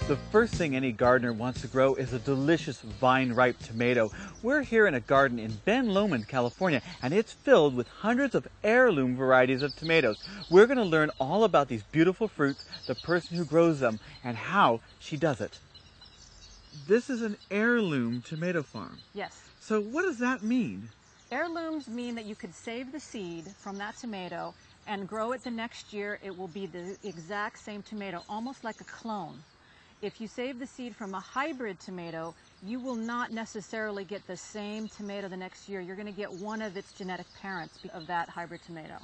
The first thing any gardener wants to grow is a delicious vine-ripe tomato. We're here in a garden in Ben Lomond, California, and it's filled with hundreds of heirloom varieties of tomatoes. We're going to learn all about these beautiful fruits, the person who grows them, and how she does it. This is an heirloom tomato farm. Yes. So what does that mean? Heirlooms mean that you could save the seed from that tomato and grow it the next year. It will be the exact same tomato, almost like a clone. If you save the seed from a hybrid tomato, you will not necessarily get the same tomato the next year. You're going to get one of its genetic parents of that hybrid tomato.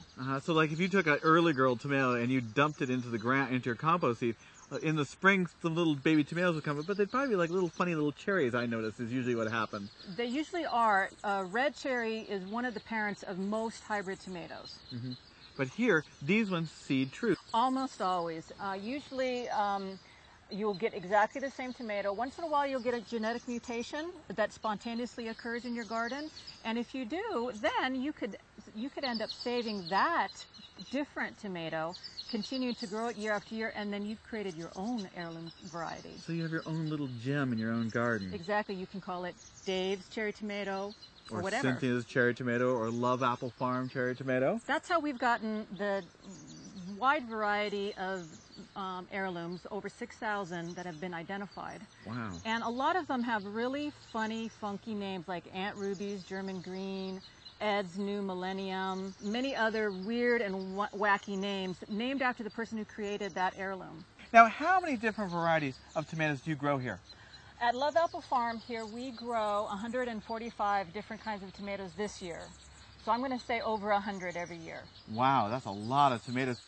So like if you took an early girl tomato and you dumped it into the ground, into your compost seed, in the spring some little baby tomatoes would come up, but they'd probably be like little funny little cherries, I noticed, is usually what happens. They usually are. Red cherry is one of the parents of most hybrid tomatoes. Mm-hmm. But here, these ones seed true. Almost always. Usually you'll get exactly the same tomato. Once in a while you'll get a genetic mutation that spontaneously occurs in your garden, and if you do, then you could end up saving that different tomato, continue to grow it year after year, and then you've created your own heirloom variety. So you have your own little gem in your own garden. Exactly. You can call it Dave's cherry tomato or whatever. Cynthia's cherry tomato or Love Apple Farm cherry tomato. That's how we've gotten the wide variety of heirlooms, over 6,000 that have been identified. Wow. And a lot of them have really funny, funky names like Aunt Ruby's German Green, Ed's New Millennium, many other weird and wacky names named after the person who created that heirloom. Now, how many different varieties of tomatoes do you grow here? At Love Apple Farm here, we grow 145 different kinds of tomatoes this year. So I'm going to say over 100 every year. Wow, that's a lot of tomatoes.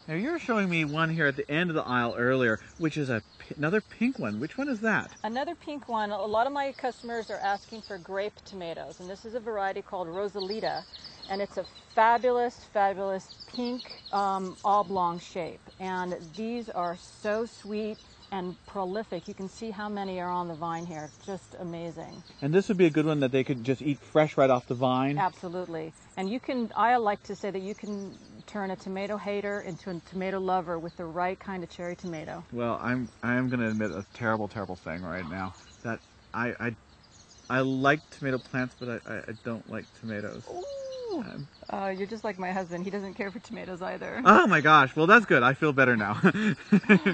Now you're showing me one here at the end of the aisle earlier, which is another pink one. Which one is that? Another pink one. A lot of my customers are asking for grape tomatoes, and this is a variety called Rosalita, and it's a fabulous, fabulous pink oblong shape. And these are so sweet and prolific. You can see how many are on the vine here. Just amazing. And this would be a good one that they could just eat fresh right off the vine? Absolutely. And you can, I like to say that you can turn a tomato hater into a tomato lover with the right kind of cherry tomato. Well, I am going to admit a terrible, terrible thing right now. That I like tomato plants, but I don't like tomatoes. You're just like my husband. He doesn't care for tomatoes either. Oh my gosh. Well, that's good. I feel better now.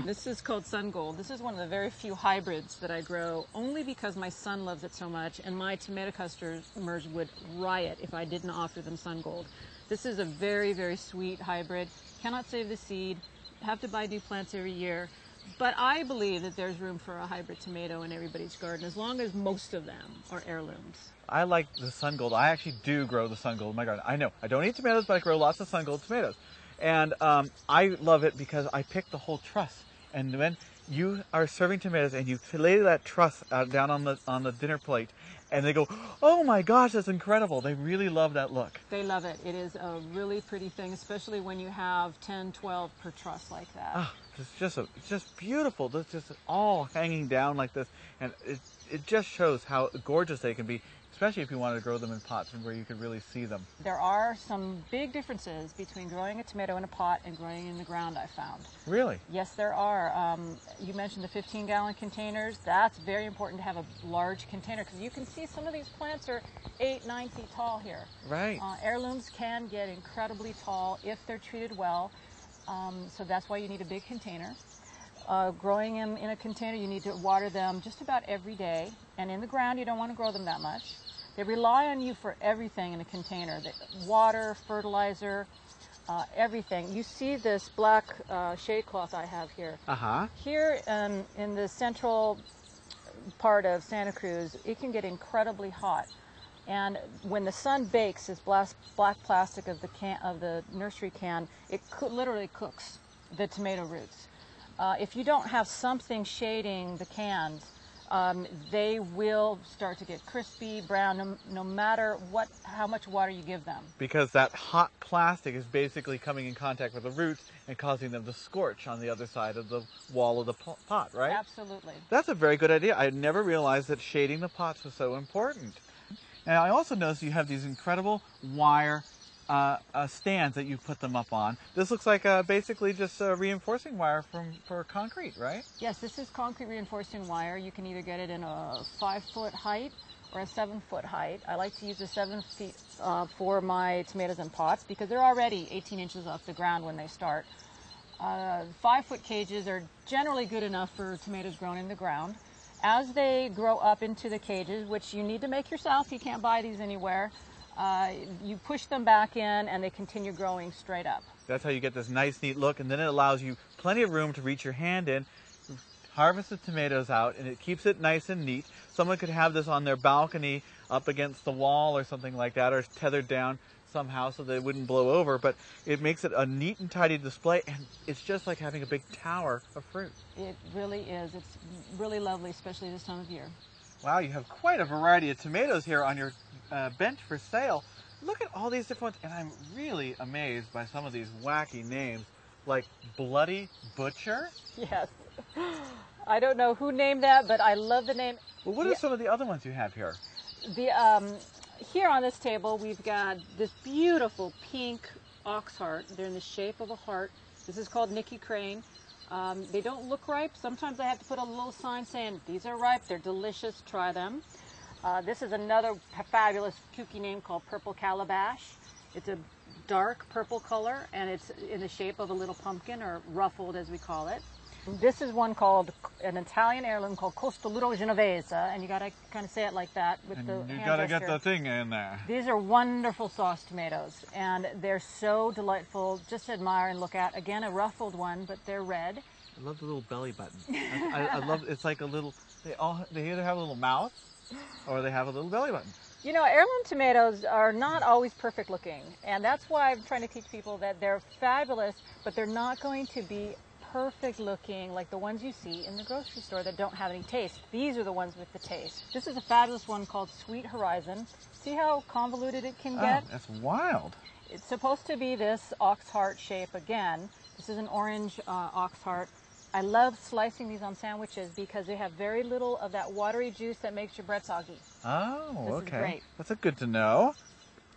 This is called Sun Gold. This is one of the very few hybrids that I grow only because my son loves it so much, and my tomato customers would riot if I didn't offer them Sun Gold. This is a very, very sweet hybrid. Cannot save the seed. Have to buy new plants every year. But I believe that there's room for a hybrid tomato in everybody's garden, as long as most of them are heirlooms. I like the Sun Gold. I actually do grow the Sun Gold in my garden. I know I don't eat tomatoes, but I grow lots of Sun Gold tomatoes. And I love it because I pick the whole truss. And when you are serving tomatoes and you lay that truss down on the dinner plate, and they go, oh my gosh, that's incredible. They really love that look. They love it. It is a really pretty thing, especially when you have 10, 12 per truss like that. Oh, it's just beautiful. It's just all hanging down like this. And it just shows how gorgeous they can be, especially if you wanted to grow them in pots and where you could really see them. There are some big differences between growing a tomato in a pot and growing in the ground, I found. Really? Yes, there are. You mentioned the 15-gallon containers. That's very important to have a large container, because you can see some of these plants are 8, 9 feet tall here. Right. Heirlooms can get incredibly tall if they're treated well, so that's why you need a big container. Growing them in a container, you need to water them just about every day, and in the ground you don't want to grow them that much. They rely on you for everything in a container, water, fertilizer, everything. You see this black shade cloth I have here. Here in the central part of Santa Cruz, it can get incredibly hot. And when the sun bakes this black plastic of the nursery can, it literally cooks the tomato roots. If you don't have something shading the cans, they will start to get crispy, brown, no matter how much water you give them. Because that hot plastic is basically coming in contact with the roots and causing them to scorch on the other side of the wall of the pot, right? Absolutely. That's a very good idea. I never realized that shading the pots was so important. And I also noticed you have these incredible wire stands that you put them up on. This looks like basically just reinforcing wire for concrete, right? Yes, this is concrete reinforcing wire. You can either get it in a 5-foot height or a 7-foot height. I like to use the 7 feet for my tomatoes in pots because they're already 18 inches off the ground when they start. 5-foot cages are generally good enough for tomatoes grown in the ground. As they grow up into the cages, which you need to make yourself, you can't buy these anywhere, you push them back in and they continue growing straight up. That's how you get this nice, neat look, and then it allows you plenty of room to reach your hand in, harvest the tomatoes out, and it keeps it nice and neat. Someone could have this on their balcony up against the wall or something like that, or tethered down somehow so that it wouldn't blow over, but it makes it a neat and tidy display, and it's just like having a big tower of fruit. It really is. It's really lovely, especially this time of year. Wow, you have quite a variety of tomatoes here on your bench for sale. Look at all these different ones, and I'm really amazed by some of these wacky names, like Bloody Butcher. Yes. I don't know who named that, but I love the name. Well, what are some of the other ones you have here? Here on this table, we've got this beautiful pink ox heart. They're in the shape of a heart. This is called Nicky Crane. They don't look ripe. Sometimes I have to put a little sign saying, these are ripe, they're delicious, try them. This is another fabulous kooky name called Purple Calabash. It's a dark purple color, and it's in the shape of a little pumpkin, or ruffled as we call it. This is one called an Italian heirloom called Costoluto Genovese, and you got to kind of say it like that with the hand you got to gesture. get the thing in there. These are wonderful sauce tomatoes, and they're so delightful just to admire and look at. Again, a ruffled one, but they're red. I love the little belly button. I love, it's like a little, they either have a little mouth or they have a little belly button. You know, heirloom tomatoes are not always perfect looking, and that's why I'm trying to teach people that they're fabulous, but they're not going to be perfect looking like the ones you see in the grocery store that don't have any taste. These are the ones with the taste. This is a fabulous one called Sweet Horizon. See how convoluted it can get? Oh, that's wild. It's supposed to be this ox heart shape again. This is an orange ox heart. I love slicing these on sandwiches because they have very little of that watery juice that makes your bread soggy. Oh, this okay. Is great. That's a good to know.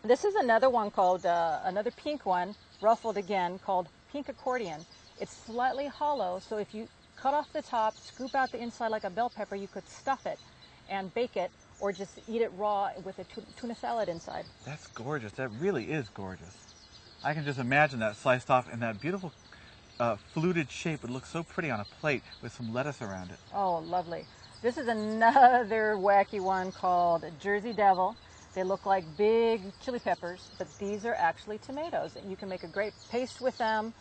This is another one called, another pink one, ruffled again, called Pink Accordion. It's slightly hollow, so if you cut off the top, scoop out the inside like a bell pepper, you could stuff it and bake it, or just eat it raw with a tuna salad inside. That's gorgeous. That really is gorgeous. I can just imagine that sliced off in that beautiful fluted shape. It looks so pretty on a plate with some lettuce around it. Oh, lovely. This is another wacky one called Jersey Devil. They look like big chili peppers, but these are actually tomatoes. You can make a great paste with them,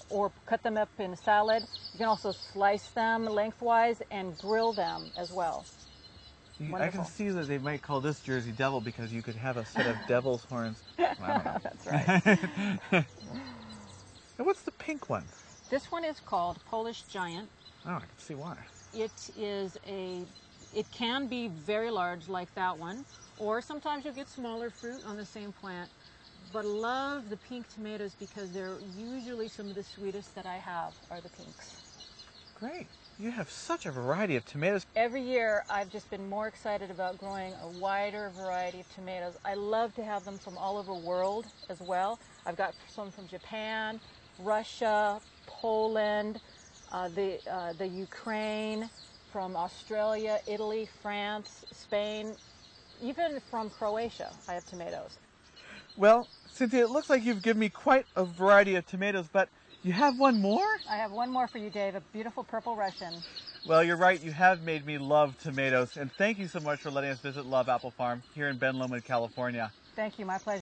or cut them up in a salad. You can also slice them lengthwise and grill them as well. I can see that they might call this Jersey Devil because you could have a set of devil's horns. Well, I don't know. That's right. And what's the pink one? This one is called Polish Giant. Oh, I can see why. It can be very large like that one, or sometimes you'll get smaller fruit on the same plant. But I love the pink tomatoes because they're usually some of the sweetest that I have are the pinks. Great. You have such a variety of tomatoes. Every year I've just been more excited about growing a wider variety of tomatoes. I love to have them from all over the world as well. I've got some from Japan, Russia, Poland, the Ukraine, from Australia, Italy, France, Spain, even from Croatia I have tomatoes. Well, Cynthia, it looks like you've given me quite a variety of tomatoes, but you have one more? I have one more for you, Dave, a beautiful purple Russian. Well, you're right. You have made me love tomatoes, and thank you so much for letting us visit Love Apple Farm here in Ben Lomond, California. Thank you. My pleasure.